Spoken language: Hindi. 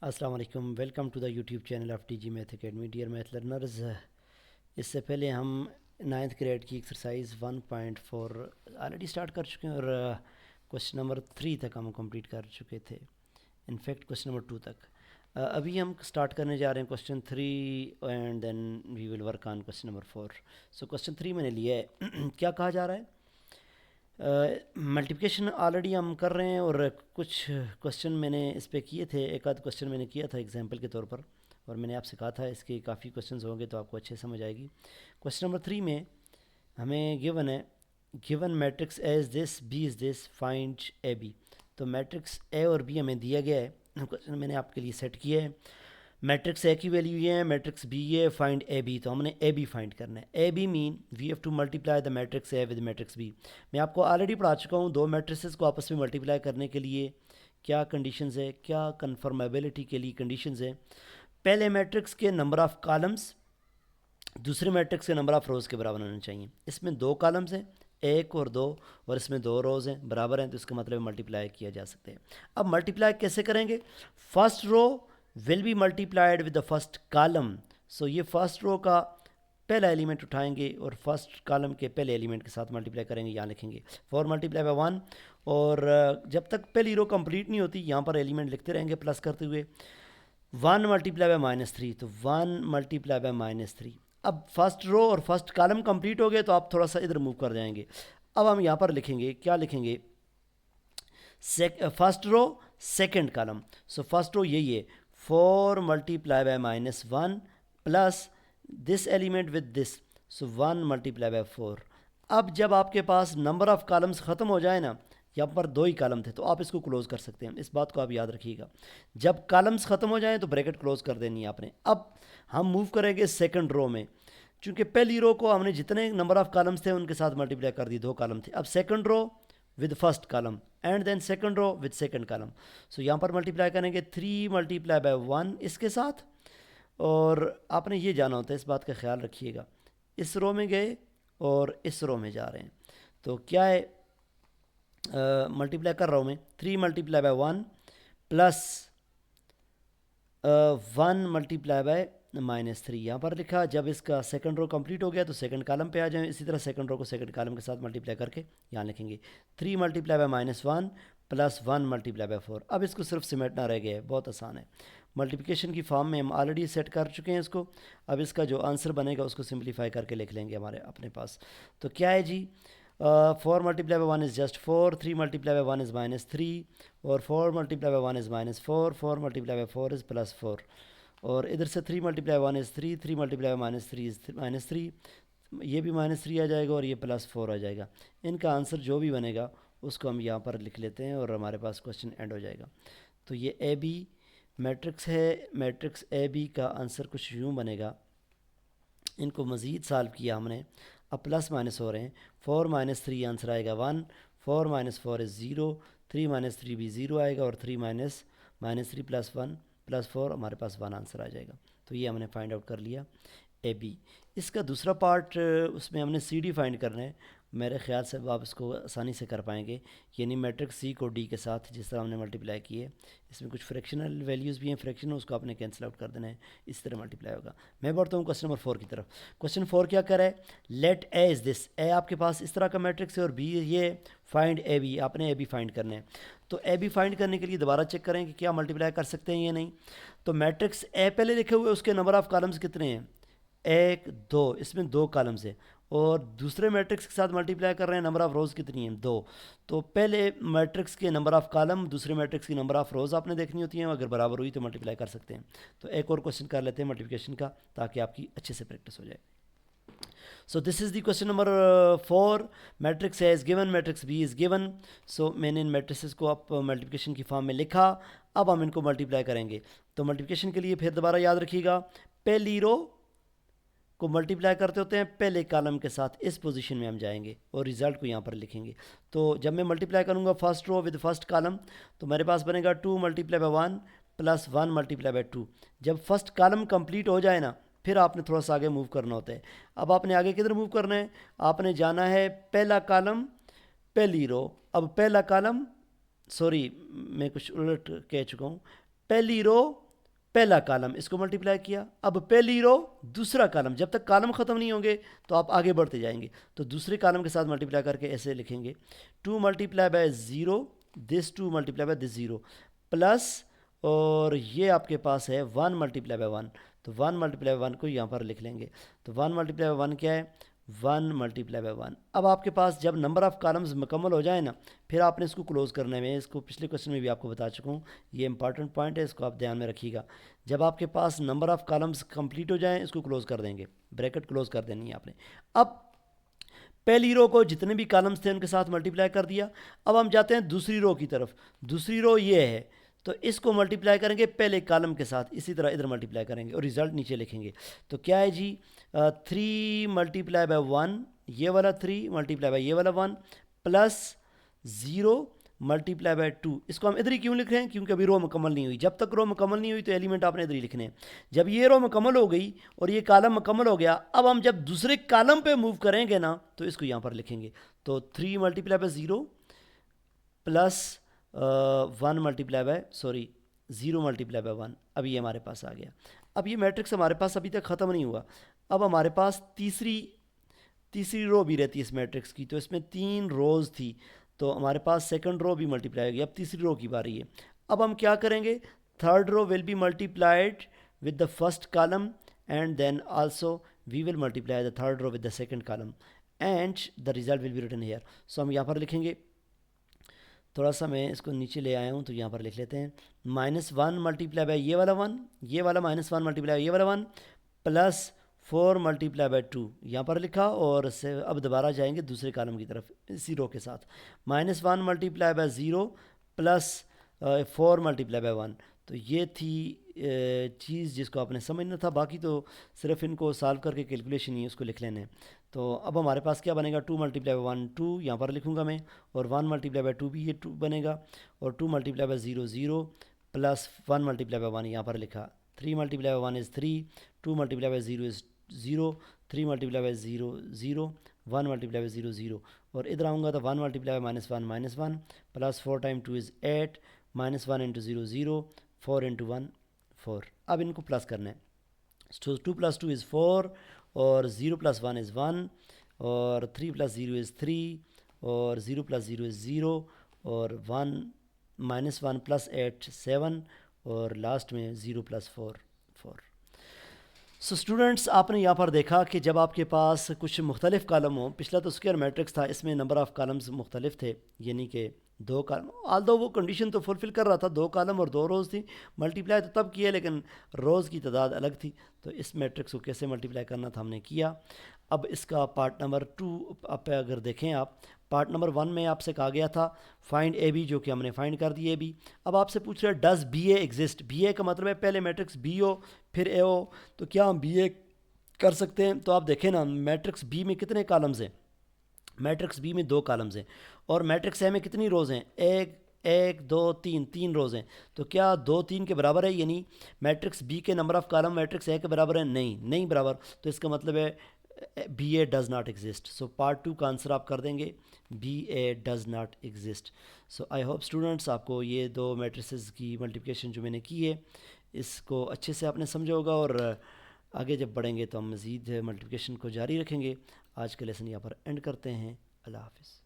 अस्सलाम वालेकुम, welcome to the YouTube channel of T G math academy. Dear math learners, इससे पहले हम नाइन्थ ग्रेड की एक्सरसाइज 1.4 ऑलरेडी स्टार्ट कर चुके हैं और क्वेश्चन नंबर 3 तक हम कंप्लीट कर चुके थे। इनफैक्ट क्वेश्चन नंबर 2 तक। अभी हम स्टार्ट करने जा रहे हैं question 3 and then we will work on question number 4। So question 3 मैंने लिया है। क्या कहा जा रहा है? मल्टीप्लिकेशन ऑलरेडी हम कर रहे हैं और कुछ क्वेश्चन मैंने इस पे किए थे। एक आध क्वेश्चन मैंने किया था एग्जांपल के तौर पर, और मैंने आपसे कहा था इसके काफ़ी क्वेश्चंस होंगे तो आपको अच्छे समझ आएगी। क्वेश्चन नंबर 3 में हमें गिवन है, given matrix A is this, B is this, find A B. तो मैट्रिक्स ए और बी हमें दिया गया है, क्वेश्चन मैंने आपके लिए सेट किया है। मैट्रिक्स ए की वैल्यू ये है, मैट्रिक्स बी ये, फाइंड ए बी। तो हमने ए बी फाइंड करना है। A B mean we have to multiply the matrix A with matrix B. मैं आपको ऑलरेडी पढ़ा चुका हूँ, दो मैट्रिसेस को आपस में मल्टीप्लाई करने के लिए क्या कंडीशंस है, क्या कन्फर्मेबिलिटी के लिए कंडीशंस है। पहले मैट्रिक्स के नंबर ऑफ कॉलम्स दूसरे मैट्रिक्स के नंबर ऑफ रोज़ के बराबर होने चाहिए। इसमें दो कॉलम्स हैं, एक और दो, और इसमें दो रोज़ हैं, बराबर हैं, तो इसका मतलब मल्टीप्लाई किया जा सकते हैं। अब मल्टीप्लाई कैसे करेंगे? First row will be multiplied with the first column. So ये फर्स्ट रो का पहला एलिमेंट उठाएंगे और फर्स्ट कॉलम के पहले एलिमेंट के साथ मल्टीप्लाई करेंगे। यहाँ लिखेंगे 4 मल्टीप्लाई बाय 1, और जब तक पहली रो कंप्लीट नहीं होती यहाँ पर एलिमेंट लिखते रहेंगे प्लस करते हुए। 1 मल्टीप्लाई बाय -3, तो 1 मल्टीप्लाई बाय -3। अब फर्स्ट रो और फर्स्ट कॉलम कंप्लीट हो गए तो आप थोड़ा सा इधर मूव कर जाएंगे। अब हम यहाँ पर लिखेंगे, क्या लिखेंगे? First row second column. So first row यही है, 4 multiply by -1 plus this element with this, so 1 multiply by 4। अब जब आपके पास नंबर ऑफ कॉलम्स ख़त्म हो जाए ना, यहाँ पर दो ही कॉलम थे तो आप इसको क्लोज कर सकते हैं। इस बात को आप याद रखिएगा, जब कॉलम्स ख़त्म हो जाएं तो ब्रैकेट क्लोज कर देनी है आपने। अब हम मूव करेंगे सेकंड रो में, चूंकि पहली रो को हमने जितने नंबर ऑफ कॉलम्स थे उनके साथ मल्टीप्लाई कर दी, दो कॉलम थे। अब second row with first column and then second row with second column. So यहाँ पर मल्टीप्लाई करेंगे 3 मल्टीप्लाई बाय 1 इसके साथ। और आपने ये जाना होता है, इस बात का ख्याल रखिएगा, इस रो में गए और इस रो में जा रहे हैं तो क्या है, मल्टीप्लाई कर रहा हूँ मैं, 3 multiply by 1 plus 1 multiply bye -3 यहाँ पर लिखा। जब इसका सेकंड रो कंप्लीट हो गया तो सेकंड कॉलम पे आ जाएं। इसी तरह सेकंड रो को सेकंड कॉलम के साथ मल्टीप्लाई करके यहाँ लिखेंगे 3 multiply by -1 plus 1 multiply by 4। अब इसको सिर्फ सिमेटना रह गया है, बहुत आसान है। मल्टीप्लिकेशन की फॉर्म में हम ऑलरेडी सेट कर चुके हैं इसको। अब इसका जो आंसर बनेगा उसको सिंप्लीफाई करके लिख लेंगे हमारे अपने पास। तो क्या है जी, 4 multiply by 1 is just 4, 3 multiply by 1 is -3, और 4 multiply by 1 is -4, 4 multiply by 4 is +4, और इधर से 3 multiply 1 is 3, 3 multiply by -3 is -3, ये भी -3 आ जाएगा और ये +4 आ जाएगा। इनका आंसर जो भी बनेगा उसको हम यहाँ पर लिख लेते हैं और हमारे पास क्वेश्चन एंड हो जाएगा। तो ये ए बी मैट्रिक्स है, मैट्रिक्स ए बी का आंसर कुछ यूँ बनेगा। इनको मज़ीद सॉल्व किया हमने, अब प्लस माइनस हो रहे हैं। 4 -3 आंसर आएगा 1, 4 -4 इज़ 0, 3 -3 भी 0 आएगा, और 3 -3 प्लस 1 प्लस 4 हमारे पास 1 आंसर आ जाएगा। तो ये हमने फाइंड आउट कर लिया ए बी। इसका दूसरा पार्ट, उसमें हमने सी डी फाइंड करना है। मेरे ख्याल से अब आप इसको आसानी से कर पाएंगे, यानी मैट्रिक्स सी को डी के साथ जिस तरह हमने मल्टीप्लाई किए। इसमें कुछ फ्रैक्शनल वैल्यूज़ भी हैं, फ्रैक्शन उसको आपने कैंसिल आउट कर देना है, इस तरह मल्टीप्लाई होगा। मैं बढ़ता हूँ क्वेश्चन नंबर 4 की तरफ। क्वेश्चन 4 क्या कर रहा है? लेट ए इज़ दिस, ए आपके पास इस तरह का मैट्रिक्स है और बी ये, फाइंड ए बी, आपने ए बी फाइंड करना है। तो ए बी फाइंड करने के लिए दोबारा चेक करें कि क्या मल्टीप्लाई कर सकते हैं या नहीं। तो मैट्रिक्स ए पहले लिखे हुए, उसके नंबर ऑफ कॉलम्स कितने हैं? 1 2, इसमें दो कॉलम्स है, और दूसरे मैट्रिक्स के साथ मल्टीप्लाई कर रहे हैं, नंबर ऑफ रोज़ कितनी है? 2। तो पहले मैट्रिक्स के नंबर ऑफ कॉलम, दूसरे मैट्रिक्स की नंबर ऑफ रोज़ आपने देखनी होती हैं, अगर बराबर हुई तो मल्टीप्लाई कर सकते हैं। तो एक और क्वेश्चन कर लेते हैं मल्टीप्लिकेशन का, ताकि आपकी अच्छे से प्रैक्टिस हो जाए। So this is the question number 4। Matrix A is given, matrix B is given. So मैंने इन मैट्रिसेस को आप मल्टीप्लिकेशन की फॉर्म में लिखा। अब हम इनको मल्टीप्लाई करेंगे। तो मल्टीप्लिकेशन के लिए फिर दोबारा याद रखिएगा, पहली रो को मल्टीप्लाई करते होते हैं पहले कॉलम के साथ, इस पोजीशन में हम जाएंगे और रिजल्ट को यहाँ पर लिखेंगे। तो जब मैं मल्टीप्लाई करूँगा first row with first column, तो मेरे पास बनेगा 2 multiply by 1 plus 1 multiply by 2। जब फर्स्ट कॉलम कंप्लीट हो जाए ना, फिर आपने थोड़ा सा आगे मूव करना होता है। अब आपने आगे किधर मूव करना है? आपने जाना है पहला कॉलम पहली रो। अब पहला कॉलम, सॉरी मैं कुछ उलट कह चुका हूँ, पहली रो पहला कॉलम इसको मल्टीप्लाई किया, अब पहली रो दूसरा कॉलम, जब तक कॉलम ख़त्म नहीं होंगे तो आप आगे बढ़ते जाएंगे, तो दूसरे कॉलम के साथ मल्टीप्लाई करके ऐसे लिखेंगे 2 multiply bye 0, this 2 multiply by this 0 plus, और ये आपके पास है 1 मल्टीप्लाई बाय 1, तो 1 मल्टीप्लाई बाय 1 को यहाँ पर लिख लेंगे, तो 1 मल्टीप्लाई बाय 1 क्या है, 1 मल्टीप्लाई बाय 1। अब आपके पास जब नंबर ऑफ़ कॉलम्स मुकम्मल हो जाए ना, फिर आपने इसको क्लोज करने में, इसको पिछले क्वेश्चन में भी आपको बता चुका हूँ, ये इंपॉर्टेंट पॉइंट है, इसको आप ध्यान में रखिएगा। जब आपके पास नंबर ऑफ़ कॉलम्स कंप्लीट हो जाएं, इसको क्लोज कर देंगे, ब्रैकेट क्लोज कर देनी है आपने। अब पहली रो को जितने भी कॉलम्स थे उनके साथ मल्टीप्लाई कर दिया, अब हम जाते हैं दूसरी रो की तरफ। दूसरी रो ये है, तो इसको मल्टीप्लाई करेंगे पहले कॉलम के साथ, इसी तरह इधर मल्टीप्लाई करेंगे और रिजल्ट नीचे लिखेंगे। तो क्या है जी, 3 मल्टीप्लाई बाय 1, ये वाला 3 मल्टीप्लाई बाय ये वाला 1 प्लस 0 मल्टीप्लाई बाय 2। इसको हम इधर ही क्यों लिख रहे हैं, क्योंकि अभी रो मुकम्मल नहीं हुई। जब तक रो मुकम्मल नहीं हुई तो एलिमेंट आपने इधर ही लिखने हैं। जब ये रो मुकम्मल हो गई और ये कॉलम मुकम्मल हो गया, अब हम जब दूसरे कॉलम पे मूव करेंगे ना, तो इसको यहाँ पर लिखेंगे। तो 3 multiply by 0 plus 1 multiply bye 0 multiply by 1, अब ये हमारे पास आ गया। अब ये मैट्रिक्स हमारे पास अभी तक ख़त्म नहीं हुआ, अब हमारे पास तीसरी रो भी रहती है इस मैट्रिक्स की, तो इसमें 3 रोज़ थी, तो हमारे पास सेकंड रो भी मल्टीप्लाई होगी। अब तीसरी रो की बारी है। अब हम क्या करेंगे, third row will be multiplied with the first column and then also we will multiply the third row with the second column and the result will be written here. So हम यहाँ पर लिखेंगे, थोड़ा सा मैं इसको नीचे ले आया हूँ तो यहाँ पर लिख लेते हैं, -1 मल्टीप्लाई बाय ये वाला 1, ये वाला -1 मल्टीप्लाई ये वाला 1 प्लस 4 मल्टीप्लाई बाय 2 यहाँ पर लिखा, और से अब दोबारा जाएंगे दूसरे कॉलम की तरफ इसी रो के साथ, -1 multiply bye 0 plus 4 multiply by 1। तो ये थी चीज़ जिसको आपने समझना था, बाकी तो सिर्फ इनको सॉल्व करके कैलकुलेशन ही है, उसको लिख लेने हैं। तो अब हमारे पास क्या बनेगा, 2 मल्टीप्लाई बाय 1 2 यहाँ पर लिखूँगा मैं, और 1 मल्टीप्लाई बाय 2 भी ये 2 बनेगा, और 2 multiply bye 0 0 plus 1 multiply by 1 यहाँ पर लिखा, 3 multiply by 1 is 3, 2 multiply bye 0 is 0, 3 multiply by 0 0, 1 multiply bye 0 0, और इधर आऊँगा तो 1 multiply by -1 plus 4 time 2 is 8, -1 into 0 0, 4 into 1 4। अब इनको प्लस करना है, तो 2 + 2 इज़ 4, और 0 + 1 इज़ 1, और 3 + 0 इज़ 3, और 0 + 0 इज़ 0, और 1 -1 + 8 7, और लास्ट में 0 + 4 4। सो स्टूडेंट्स, आपने यहाँ पर देखा कि जब आपके पास कुछ मुख्तलिफ कॉलम हो, पिछला तो स्क्वायर मैट्रिक्स था, इसमें नंबर ऑफ़ कॉलम्स मुख्तलिफ थे, यानी कि 2 कॉलम, आल्दो वो कंडीशन तो फुलफ़िल कर रहा था, 2 कॉलम और 2 रोज़ थी, मल्टीप्लाई तो तब किया लेकिन रोज़ की तादाद अलग थी, तो इस मैट्रिक्स को कैसे मल्टीप्लाई करना था हमने किया। अब इसका पार्ट नंबर 2 आप अगर देखें, आप पार्ट नंबर 1 में आपसे कहा गया था फाइंड ए बी, जो कि हमने फाइंड कर दी ए बी। अब आपसे पूछ रहे हैं does B A exist, B A का मतलब है पहले मैट्रिक्स बी हो फिर ए हो, तो क्या हम बी ए कर सकते हैं। तो आप देखें ना, मैट्रिक्स बी में कितने कॉलम्स हैं, मैट्रिक्स बी में 2 कॉलम्स हैं, और मैट्रिक्स ए में कितनी रोज़ हैं, 1 2 3 रोज़ हैं। तो क्या 2 3 के बराबर है, यानी मैट्रिक्स बी के number of column matrix A के बराबर है, नहीं बराबर, तो इसका मतलब है B A does not exist. So part 2 का आंसर आप कर देंगे B A does not exist. So I hope students आपको ये 2 मैट्रिसेस की मल्टीप्लिकेशन जो मैंने की है इसको अच्छे से आपने समझा होगा, और आगे जब बढ़ेंगे तो हम मज़ीद मल्टीप्लिकेशन को जारी रखेंगे। आज का लेसन यहाँ पर एंड करते हैं। अल्लाह हाफ़िज़।